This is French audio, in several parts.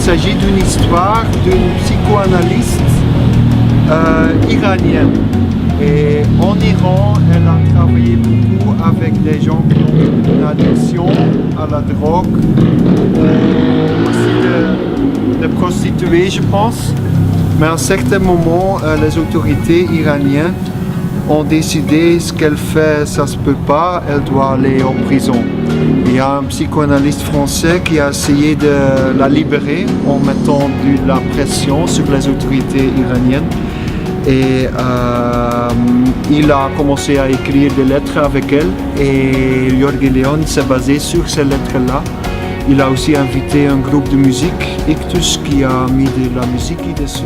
s'agit d'une histoire d'une psychoanalyste iranienne. Et en Iran, elle a travaillé beaucoup avec des gens qui ont une addiction à la drogue, aussi de prostituées, je pense. Mais à un certain moment, les autorités iraniennes ont décidé ce qu'elle fait, ça se peut pas, elle doit aller en prison. Il y a un psychanalyste français qui a essayé de la libérer en mettant de la pression sur les autorités iraniennes. Et il a commencé à écrire des lettres avec elle et Jorge León s'est basé sur ces lettres-là. Il a aussi invité un groupe de musique, Ictus, qui a mis de la musique dessus.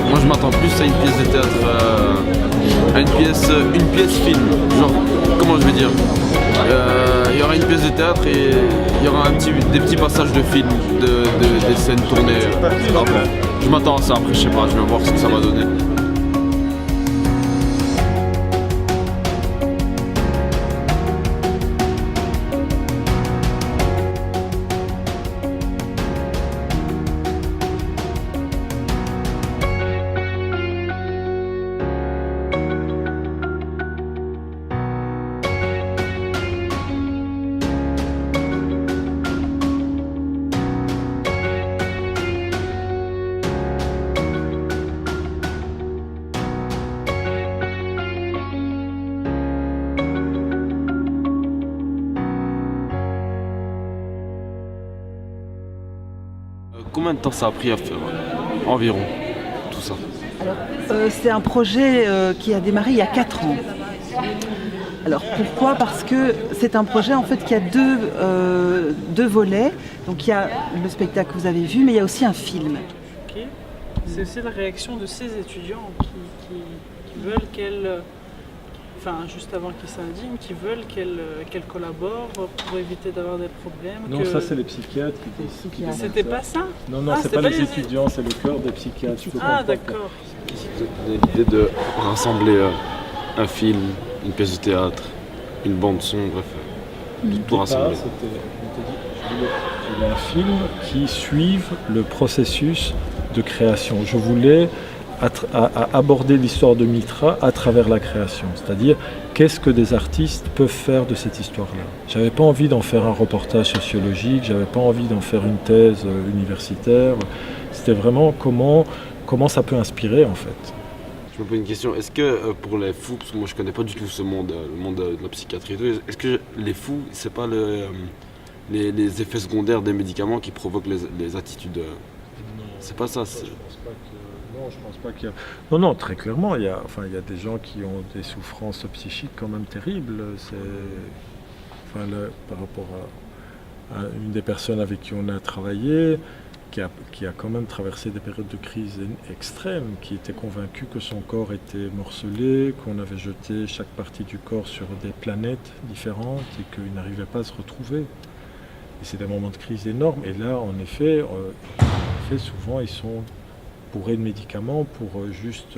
Moi je m'attends plus à une pièce de théâtre, à une pièce film, genre comment je vais dire. Il y aura une pièce de théâtre et il y aura des petits passages de film, des scènes tournées. Je m'attends à ça, après je sais pas, je vais voir ce que ça va donner. Combien de temps ça a pris à faire environ tout ça? Alors, c'est un projet qui a démarré il y a 4 ans. Alors pourquoi? Parce que c'est un projet en fait qui a deux volets. Donc il y a le spectacle que vous avez vu, mais il y a aussi un film. Okay. C'est aussi la réaction de ces étudiants qui veulent qu'elle, enfin juste avant qu'ils s'indignent, qui veulent qu'elle collabore pour éviter d'avoir des problèmes. Non, ça c'est les psychiatres qui C'était pas ça? Non, non, ah, c'est pas les étudiants, c'est le cœur des psychiatres. Ah d'accord. L'idée de rassembler un film, une pièce de théâtre, une bande son, bref, tout rassembler. Je voulais un film qui suive le processus de création. Je voulais aborder l'histoire de Mitra à travers la création, c'est-à-dire qu'est-ce que des artistes peuvent faire de cette histoire-là. J'avais pas envie d'en faire un reportage sociologique, j'avais pas envie d'en faire une thèse universitaire, c'était vraiment comment ça peut inspirer en fait. Je me pose une question, est-ce que pour les fous, parce que moi je connais pas du tout ce monde, le monde de la psychiatrie et tout, est-ce que les fous, c'est pas les effets secondaires des médicaments qui provoquent les attitudes c'est pas ça Non, je pense pas qu'il y a... Non, très clairement, il y a des gens qui ont des souffrances psychiques quand même terribles. Par rapport à une des personnes avec qui on a travaillé, qui a quand même traversé des périodes de crise extrêmes, qui était convaincu que son corps était morcelé, qu'on avait jeté chaque partie du corps sur des planètes différentes et qu'il n'arrivait pas à se retrouver. Et c'est des moments de crise énormes. Et là, en effet, souvent, ils sont bourrés de médicaments pour juste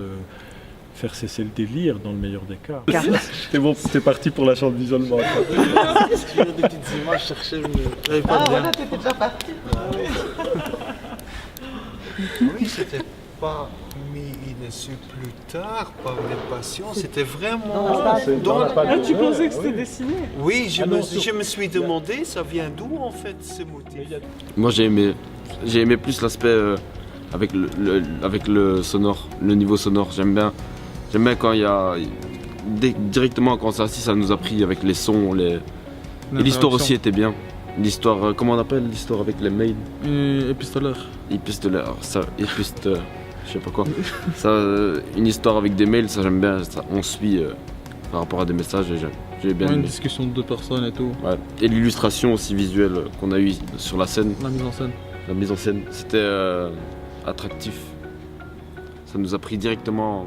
faire cesser le délire, dans le meilleur des cas. C'était bon, c'était parti pour la chambre d'isolement. Je des petites images, je cherchais, je n'avais pas de voilà, t'étais déjà parti. Oui, c'était pas mis dessus plus tard par les patients, c'était vraiment... Tu pensais que c'était dessiné? Oui, je me suis demandé, ça vient d'où en fait ce motif? Moi j'ai aimé plus l'aspect avec le sonore, le niveau sonore. J'aime bien quand il y a directement quand ça nous a pris avec les sons, et l'histoire aussi était bien. L'histoire, comment on appelle l'histoire avec les mails? Épistolaire. Épistolaire, ça, je sais pas quoi. Ça, une histoire avec des mails, ça j'aime bien. Ça, on suit par rapport à des messages et j'ai bien aimé. Une discussion de 2 personnes et tout. Ouais. Et l'illustration aussi visuelle qu'on a eue sur la scène. La mise en scène. La mise en scène, c'était attractif. Ça nous a pris directement.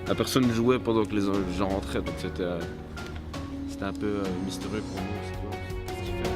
la personne jouait pendant que les gens rentraient, donc c'était un peu mystérieux pour nous.